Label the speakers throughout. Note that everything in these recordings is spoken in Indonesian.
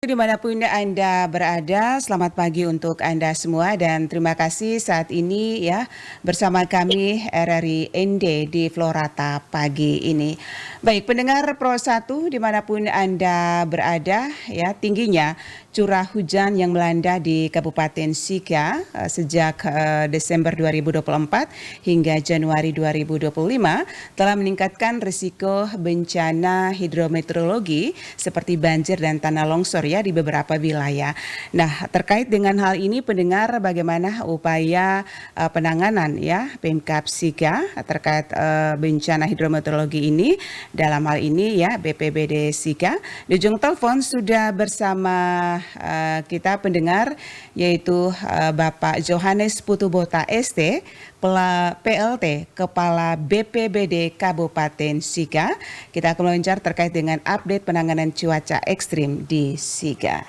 Speaker 1: Dimanapun Anda berada, selamat pagi untuk Anda semua dan terima kasih saat ini ya bersama kami RRI ND di Florata pagi ini. Baik, pendengar Pro 1 dimanapun Anda berada ya, tingginya curah hujan yang melanda di Kabupaten Sika sejak Desember 2024 hingga Januari 2025 telah meningkatkan risiko bencana hidrometeorologi seperti banjir dan tanah longsor ya di beberapa wilayah. Nah, terkait dengan hal ini pendengar bagaimana upaya penanganan ya Pemkab Sika terkait bencana hidrometeorologi ini, dalam hal ini ya BPBD Sika. Di ujung telepon sudah bersama kita pendengar yaitu Bapak Johannes Putubota ST, PLT Kepala BPBD Kabupaten Sika. Kita akan melancar terkait dengan update penanganan cuaca ekstrim di Sika.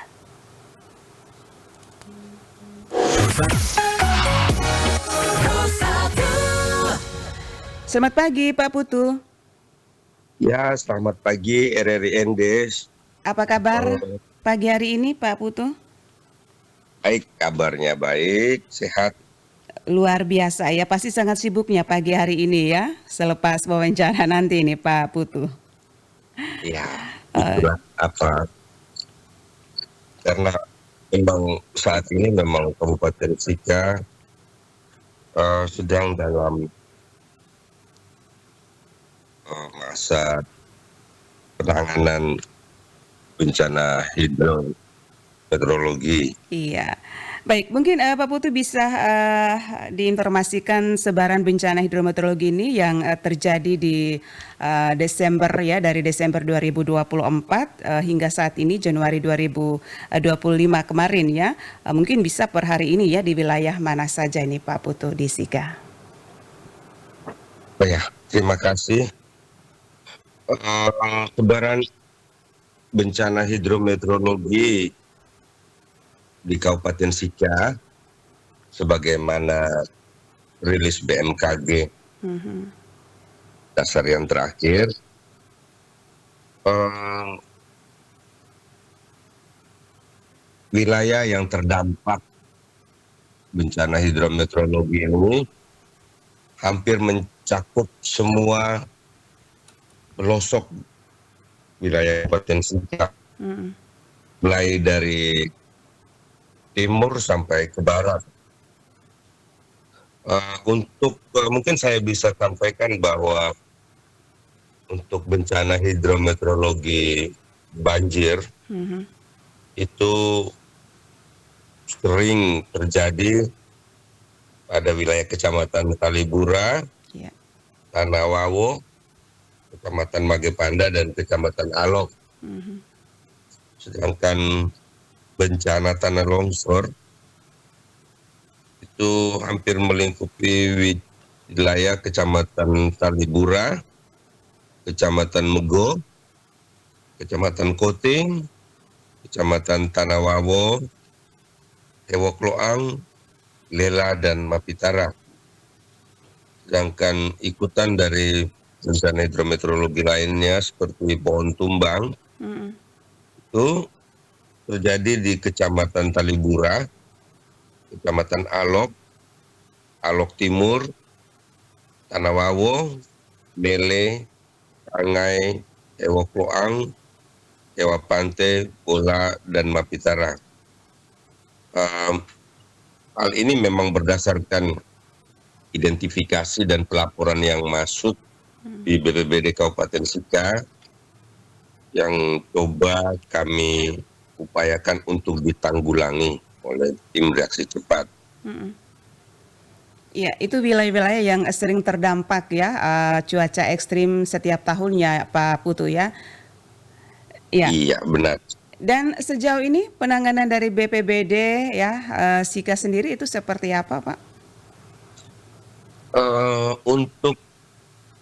Speaker 1: Selamat pagi Pak Putu.
Speaker 2: Ya, selamat pagi RRI ND.
Speaker 1: Apa kabar pagi hari ini Pak Putu?
Speaker 2: Baik, kabarnya baik, sehat.
Speaker 1: Luar biasa ya, pasti sangat sibuknya pagi hari ini ya, selepas wawancara nanti nih Pak Putu.
Speaker 2: Ya, itulah apa, karena memang saat ini memang Kabupaten Sika sedang dalam masa penanganan bencana hidrometeorologi.
Speaker 1: Iya. Baik, mungkin Pak Putu bisa diinformasikan sebaran bencana hidrometeorologi ini yang terjadi di Desember ya, dari Desember 2024 hingga saat ini Januari 2025 kemarin ya. Mungkin bisa per hari ini ya di wilayah mana saja ini Pak Putu di Sika.
Speaker 2: Ya, terima kasih. Sebaran bencana hidrometeorologi di Kabupaten Sika sebagaimana rilis BMKG dasar yang terakhir, wilayah yang terdampak bencana hidrometeorologi ini hampir mencakup semua pelosok wilayah Kabupaten Sika, mulai dari timur sampai ke barat. Mungkin saya bisa sampaikan bahwa untuk bencana hidrometeorologi banjir itu sering terjadi pada wilayah Kecamatan Talibura, Tanawawo, Kecamatan Magepanda dan Kecamatan Alok. Sedangkan bencana tanah longsor itu hampir melingkupi wilayah Kecamatan Talibura, Kecamatan Mego, Kecamatan Koting, Kecamatan Tanawawo, Hewokloang, Lela dan Mapitara. Sedangkan ikutan dari bencana hidrometeorologi lainnya seperti pohon tumbang itu terjadi di Kecamatan Talibura, Kecamatan Alok, Alok Timur, Tanawawo, Mele, Angai, Hewokloang, Hewa Pante, Bola dan Mapitara. Hal ini memang berdasarkan identifikasi dan pelaporan yang masuk di BPBD Kabupaten Sika yang coba kami upayakan untuk ditanggulangi oleh tim reaksi cepat.
Speaker 1: Ya, itu wilayah-wilayah yang sering terdampak ya cuaca ekstrim setiap tahunnya Pak Putu ya. Ya.
Speaker 2: Iya, benar.
Speaker 1: Dan sejauh ini penanganan dari BPBD ya Sika sendiri itu seperti apa Pak?
Speaker 2: Untuk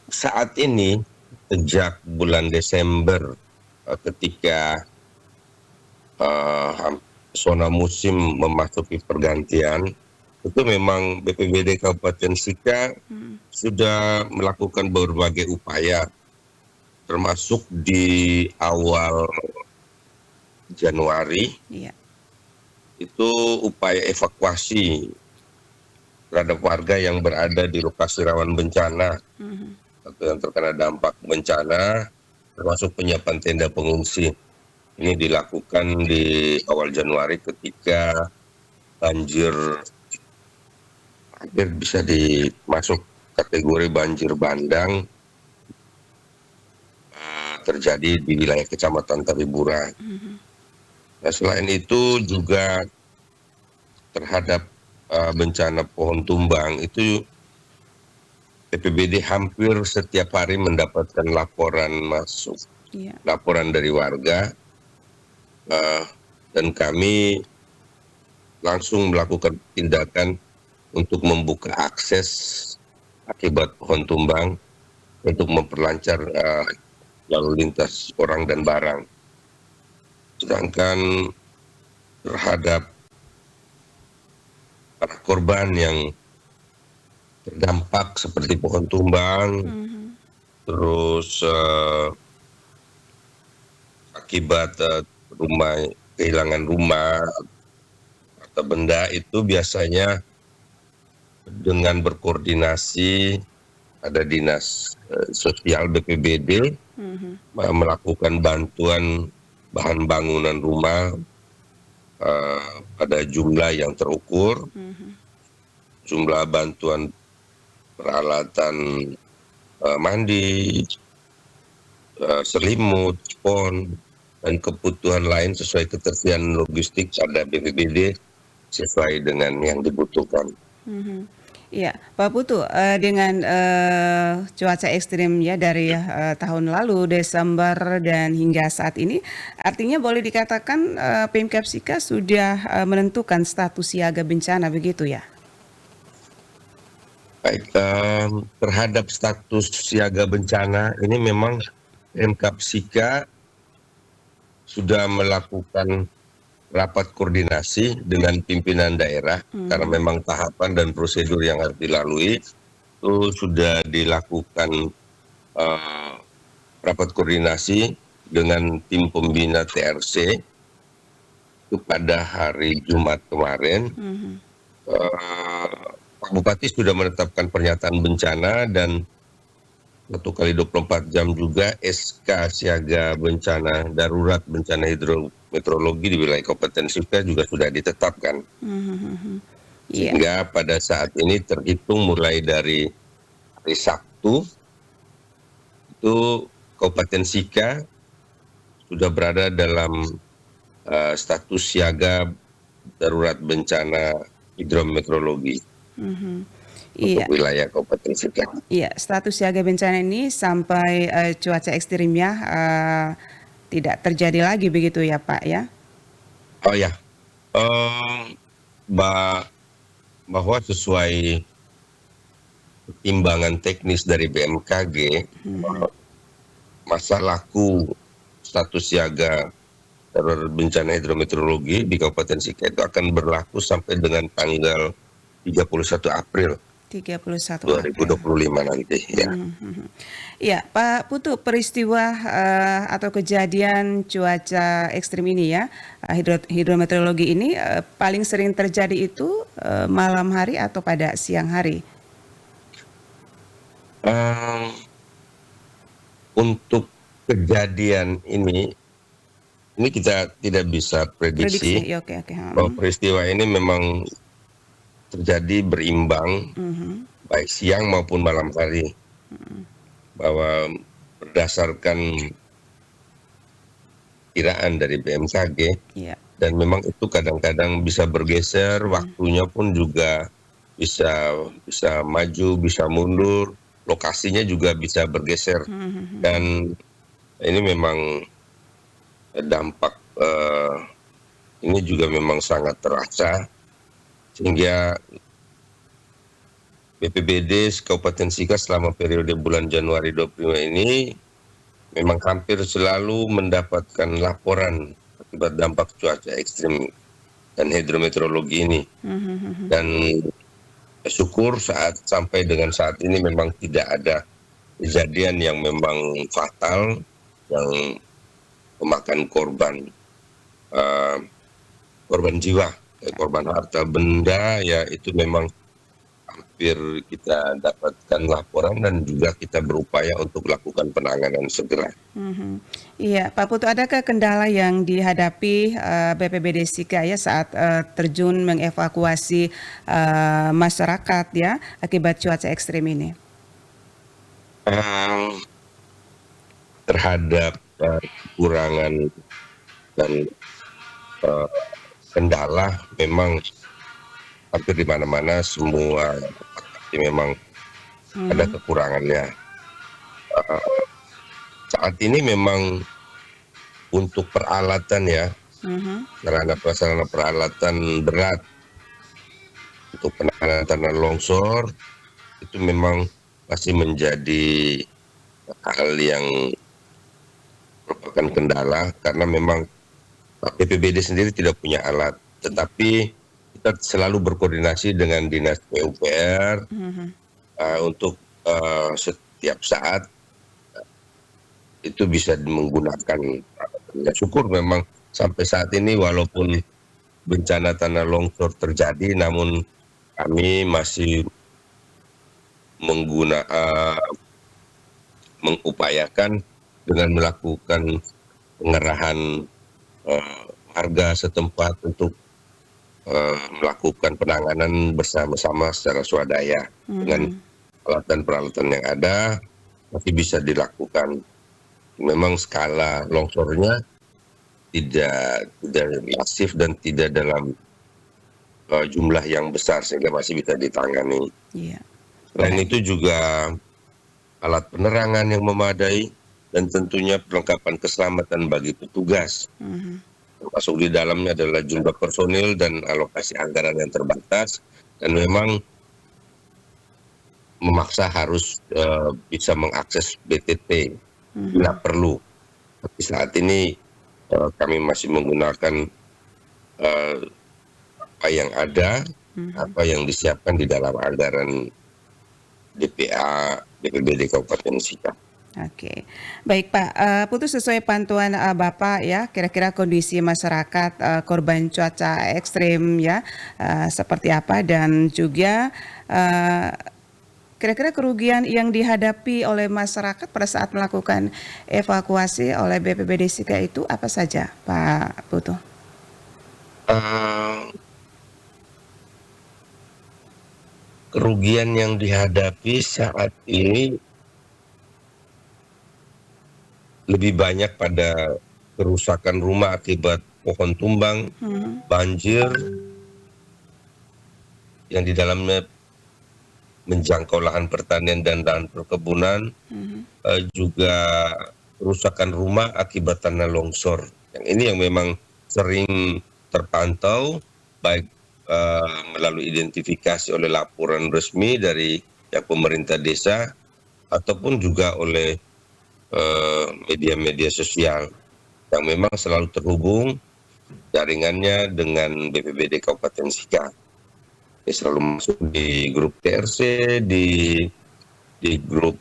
Speaker 2: saat ini sejak bulan Desember ketika zona musim memasuki pergantian, itu memang BPBD Kabupaten Sika sudah melakukan berbagai upaya, termasuk di awal Januari
Speaker 1: Iya.
Speaker 2: itu upaya evakuasi terhadap warga yang berada di lokasi rawan bencana atau yang terkena dampak bencana, termasuk penyiapan tenda pengungsi. Ini dilakukan di awal Januari ketika banjir hampir bisa dimasuk kategori banjir bandang terjadi di wilayah Kecamatan Taribura. Nah, selain itu juga terhadap bencana pohon tumbang itu BPBD hampir setiap hari mendapatkan laporan masuk, laporan dari warga, dan kami langsung melakukan tindakan untuk membuka akses akibat pohon tumbang untuk memperlancar lalu lintas orang dan barang. Sedangkan terhadap para korban yang terdampak seperti pohon tumbang, terus akibat kehilangan rumah atau benda, itu biasanya dengan berkoordinasi ada dinas sosial BPBD melakukan bantuan bahan bangunan rumah pada jumlah yang terukur, jumlah bantuan peralatan mandi, selimut, spons, dan kebutuhan lain sesuai ketersediaan logistik pada BPBD sesuai dengan yang dibutuhkan.
Speaker 1: Iya, Pak Putu, dengan cuaca ekstrim ya dari tahun lalu Desember dan hingga saat ini, artinya boleh dikatakan Pemkab Sika sudah menentukan status siaga bencana begitu ya?
Speaker 2: Baik, terhadap status siaga bencana ini memang Pemkab Sika sudah melakukan rapat koordinasi dengan pimpinan daerah karena memang tahapan dan prosedur yang harus dilalui itu sudah dilakukan rapat koordinasi dengan tim pembina TRC itu pada hari Jumat kemarin. Pak Bupati sudah menetapkan pernyataan bencana dan 1x24 jam juga SK siaga bencana darurat bencana hidrometeorologi di wilayah Kabupaten Sika juga sudah ditetapkan. Sehingga pada saat ini terhitung mulai dari hari Sabtu itu Kabupaten Sika sudah berada dalam status siaga darurat bencana hidrometeorologi. Untuk wilayah Kabupaten Sika.
Speaker 1: Iya, status siaga bencana ini sampai cuaca ekstrimnya tidak terjadi lagi begitu ya Pak ya?
Speaker 2: Oh ya, bahwa sesuai pertimbangan teknis dari BMKG, masa laku status siaga darurat bencana hidrometeorologi di Kabupaten Sika itu akan berlaku sampai dengan tanggal 31 April. 2025 nanti ya.
Speaker 1: Ya, Pak Putu, peristiwa atau kejadian cuaca ekstrim ini ya, hidrometeorologi ini paling sering terjadi itu malam hari atau pada siang hari?
Speaker 2: Untuk kejadian ini kita tidak bisa prediksi. Bahwa peristiwa ini memang terjadi berimbang baik siang maupun malam hari, bahwa berdasarkan kiraan dari BMKG dan memang itu kadang-kadang bisa bergeser, waktunya pun juga bisa maju, bisa mundur, lokasinya juga bisa bergeser, dan ini memang dampak ini juga memang sangat terasa. Sehingga BPBD Kabupaten Sika selama periode bulan Januari 25 ini memang hampir selalu mendapatkan laporan akibat dampak cuaca ekstrim dan hidrometeorologi ini. Dan syukur sampai dengan saat ini memang tidak ada kejadian yang memang fatal yang memakan korban. uh, korban jiwa, korban harta benda, ya itu memang hampir kita dapatkan laporan dan juga kita berupaya untuk lakukan penanganan segera.
Speaker 1: Iya, Pak Putu, adakah kendala yang dihadapi BPBD Sika ya saat terjun mengevakuasi masyarakat ya akibat cuaca ekstrim ini?
Speaker 2: Terhadap kekurangan dan kendala, memang hampir di mana-mana semua memang ada kekurangannya. Saat ini memang untuk peralatan ya, sarana peralatan berat untuk penanganan tanah longsor itu memang masih menjadi hal yang merupakan kendala, karena memang BPBD sendiri tidak punya alat, tetapi kita selalu berkoordinasi dengan Dinas PUPR untuk setiap saat itu bisa menggunakan. Ya, syukur memang sampai saat ini walaupun bencana tanah longsor terjadi, namun kami masih mengupayakan dengan melakukan pengerahan warga setempat untuk melakukan penanganan bersama-sama secara swadaya dengan alat dan peralatan yang ada masih bisa dilakukan. Memang skala longsornya tidak masif dan tidak dalam jumlah yang besar sehingga masih bisa ditangani. Selain itu juga alat penerangan yang memadai dan tentunya perlengkapan keselamatan bagi petugas. Termasuk di dalamnya adalah jumlah personil dan alokasi anggaran yang terbatas, dan memang memaksa harus bisa mengakses BTT bila perlu. Tapi saat ini kami masih menggunakan apa yang ada, apa yang disiapkan di dalam anggaran DPA BPBD Kabupaten Sika.
Speaker 1: Oke, baik Pak Putu, sesuai pantauan Bapak ya, kira-kira kondisi masyarakat korban cuaca ekstrim ya seperti apa, dan juga kira-kira kerugian yang dihadapi oleh masyarakat pada saat melakukan evakuasi oleh BPBD Sika itu apa saja Pak Putu?
Speaker 2: Kerugian yang dihadapi saat ini lebih banyak pada kerusakan rumah akibat pohon tumbang, banjir yang di dalamnya menjangkau lahan pertanian dan lahan perkebunan, juga kerusakan rumah akibat tanah longsor. Yang ini yang memang sering terpantau, baik melalui identifikasi oleh laporan resmi dari pemerintah desa ataupun juga oleh media-media sosial yang memang selalu terhubung jaringannya dengan BPBD Kabupaten Sika. Ini selalu masuk di grup TRC, di grup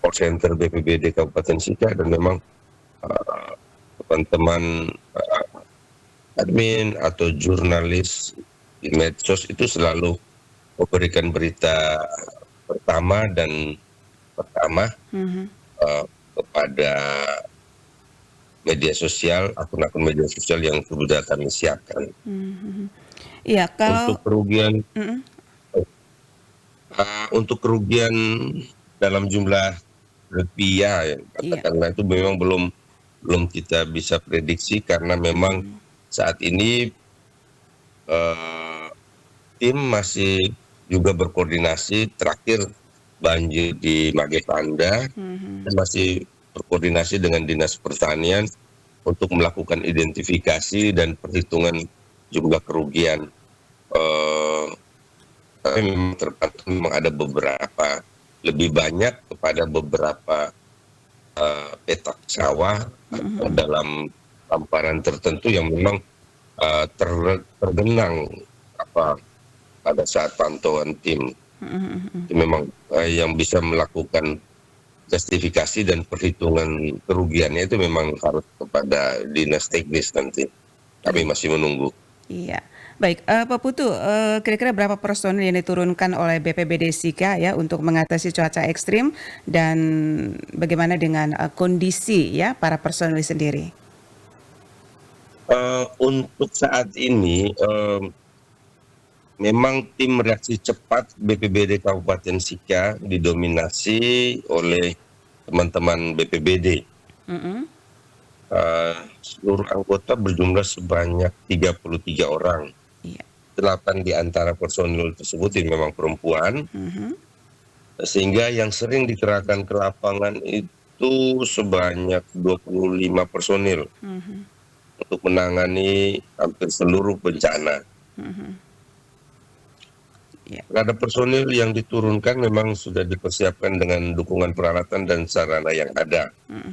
Speaker 2: call center BPBD Kabupaten Sika, dan memang teman-teman admin atau jurnalis di medsos itu selalu memberikan berita pertama kepada media sosial, akun-akun media sosial yang sudah kami siapkan.
Speaker 1: Iya, kalau
Speaker 2: untuk kerugian dalam jumlah rupiah, katakanlah itu memang belum kita bisa prediksi, karena memang saat ini tim masih juga berkoordinasi. Terakhir banjir di Magepanda, masih berkoordinasi dengan Dinas Pertanian untuk melakukan identifikasi dan perhitungan jumlah kerugian. Tapi memang terpantau memang ada beberapa, lebih banyak kepada beberapa petak sawah dalam hamparan tertentu yang memang tergenang pada saat pantauan tim. Itu memang yang bisa melakukan justifikasi dan perhitungan kerugiannya itu memang harus kepada dinas teknis nanti. Kami masih menunggu.
Speaker 1: Iya. Baik, Pak Putu, kira-kira berapa personil yang diturunkan oleh BPBD Sika ya untuk mengatasi cuaca ekstrim dan bagaimana dengan kondisi ya para personil sendiri?
Speaker 2: Untuk saat ini memang tim reaksi cepat BPBD Kabupaten Sika didominasi oleh teman-teman BPBD.
Speaker 1: Mm-mm.
Speaker 2: Seluruh anggota berjumlah sebanyak 33 orang.
Speaker 1: Iya.
Speaker 2: 8 di antara personil tersebut ini memang perempuan,
Speaker 1: Mhm.
Speaker 2: sehingga yang sering dikerahkan ke lapangan itu sebanyak 25 personil
Speaker 1: Mhm.
Speaker 2: untuk menangani hampir seluruh bencana.
Speaker 1: Mhm. Iya.
Speaker 2: Terhadap personil yang diturunkan memang sudah dipersiapkan dengan dukungan peralatan dan sarana yang ada.
Speaker 1: Mhm.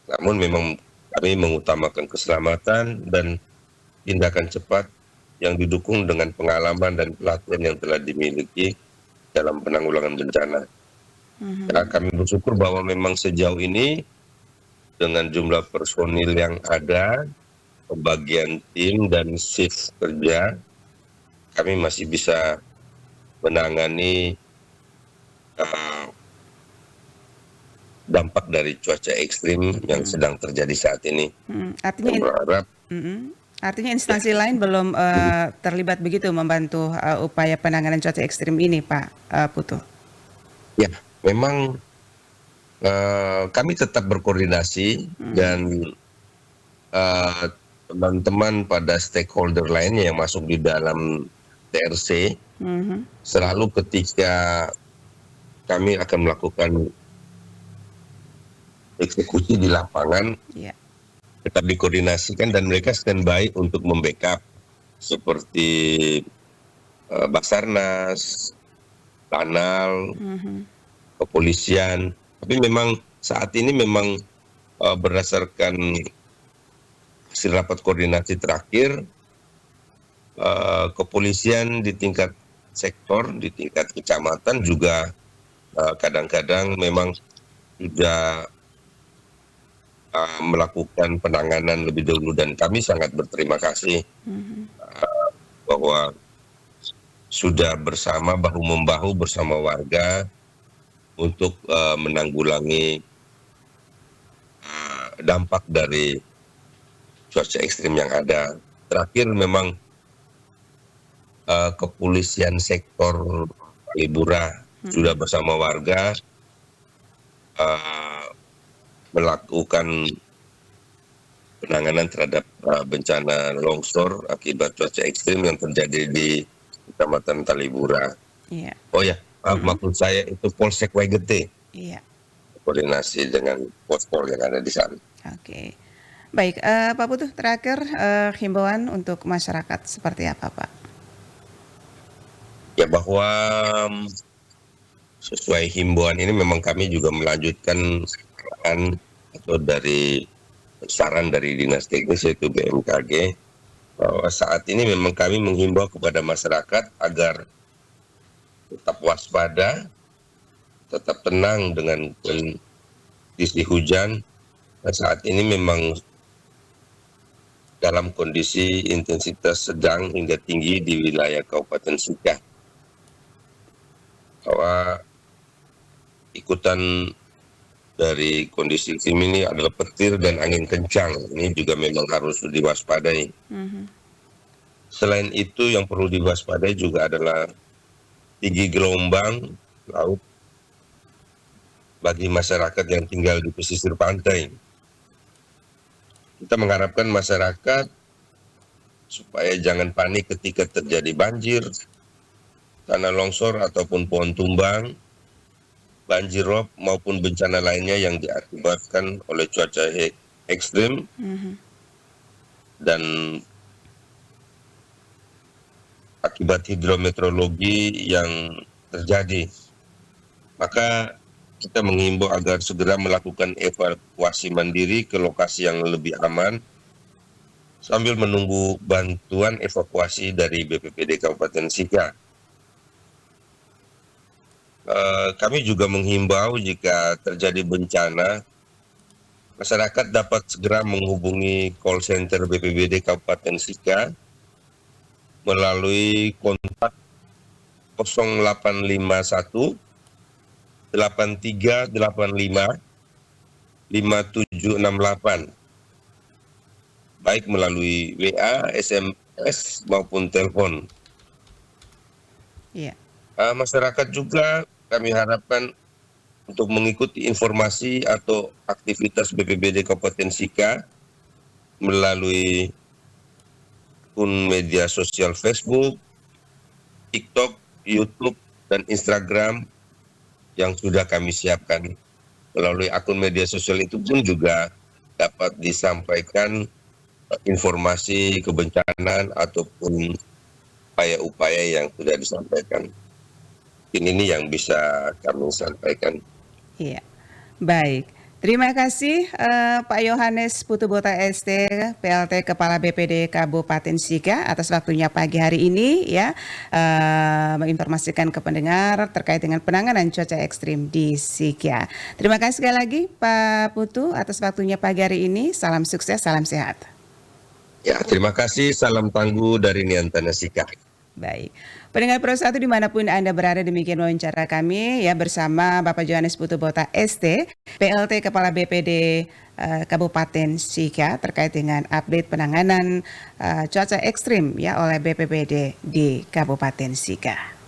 Speaker 2: Namun memang kami mengutamakan keselamatan dan tindakan cepat yang didukung dengan pengalaman dan pelatihan yang telah dimiliki dalam penanggulangan bencana.
Speaker 1: Mhm.
Speaker 2: Ya, kami bersyukur bahwa memang sejauh ini dengan jumlah personil yang ada, pembagian tim dan shift kerja, kami masih bisa menangani dampak dari cuaca ekstrim yang sedang terjadi saat ini.
Speaker 1: Artinya,
Speaker 2: Dan berharap
Speaker 1: artinya
Speaker 2: ya,
Speaker 1: instansi lain belum terlibat begitu membantu upaya penanganan cuaca ekstrim ini, Pak Putu.
Speaker 2: ya memang kami tetap berkoordinasi dan teman-teman pada stakeholder lainnya yang masuk di dalam TRC
Speaker 1: Mhm.
Speaker 2: selalu ketika kami akan melakukan eksekusi di lapangan
Speaker 1: Iya.
Speaker 2: tetap dikoordinasikan dan mereka standby untuk membackup seperti Basarnas, Lanal,
Speaker 1: Mhm.
Speaker 2: kepolisian. Tapi memang saat ini memang berdasarkan hasil rapat koordinasi terakhir, kepolisian di tingkat sektor, di tingkat kecamatan juga kadang-kadang memang sudah melakukan penanganan lebih dahulu dan kami sangat berterima kasih bahwa sudah bersama bahu-membahu bersama warga untuk menanggulangi dampak dari cuaca ekstrim yang ada. Terakhir memang kepolisian sektor Libura sudah bersama warga melakukan penanganan terhadap bencana longsor akibat cuaca ekstrim yang terjadi di Kecamatan Talibura.
Speaker 1: Iya.
Speaker 2: Oh ya, maksud saya itu Polsek Waigete,
Speaker 1: Iya.
Speaker 2: koordinasi dengan pospol yang ada di sana.
Speaker 1: Oke. Baik, Pak Putu, terakhir himbauan untuk masyarakat seperti apa, Pak?
Speaker 2: Ya bahwa sesuai himbauan ini memang kami juga melanjutkan saran atau dari saran dari Dinas Teknis yaitu BMKG bahwa saat ini memang kami menghimbau kepada masyarakat agar tetap waspada, tetap tenang dengan kondisi hujan. Nah, saat ini memang dalam kondisi intensitas sedang hingga tinggi di wilayah Kabupaten Sika. Bahwa ikutan dari kondisi iklim ini adalah petir dan angin kencang. Ini juga memang harus diwaspadai. Selain itu yang perlu diwaspadai juga adalah tinggi gelombang laut bagi masyarakat yang tinggal di pesisir pantai. Kita mengharapkan masyarakat supaya jangan panik ketika terjadi banjir, tanah longsor ataupun pohon tumbang, banjir rob maupun bencana lainnya yang diakibatkan oleh cuaca ekstrim dan akibat hidrometeorologi yang terjadi. Maka kita menghimbau agar segera melakukan evakuasi mandiri ke lokasi yang lebih aman sambil menunggu bantuan evakuasi dari BPBD Kabupaten Sika. Kami juga menghimbau jika terjadi bencana masyarakat dapat segera menghubungi call center BPBD Kabupaten Sika melalui kontak 0851 8385 5768, baik melalui WA, SMS maupun telepon.
Speaker 1: Iya.
Speaker 2: Masyarakat juga kami harapkan untuk mengikuti informasi atau aktivitas BPBD Kabupaten Sika melalui akun media sosial Facebook, TikTok, YouTube, dan Instagram yang sudah kami siapkan. Melalui akun media sosial itu pun juga dapat disampaikan informasi kebencanaan ataupun upaya-upaya yang sudah disampaikan. Ini yang bisa kami sampaikan.
Speaker 1: Iya, baik. Terima kasih Pak Yohanes Putubota ST, PLT Kepala BPD Kabupaten Sika atas waktunya pagi hari ini ya, menginformasikan ke pendengar terkait dengan penanganan cuaca ekstrim di Sika. Terima kasih sekali lagi Pak Putu atas waktunya pagi hari ini. Salam sukses, salam sehat.
Speaker 2: Ya, terima kasih. Salam tangguh dari Niantana Sika.
Speaker 1: Baik, pendengar Pro 1 dimanapun Anda berada, demikian wawancara kami ya bersama Bapak Yohanes Putubota ST, PLT Kepala BPD Kabupaten Sika terkait dengan update penanganan cuaca ekstrim ya oleh BPBD di Kabupaten Sika.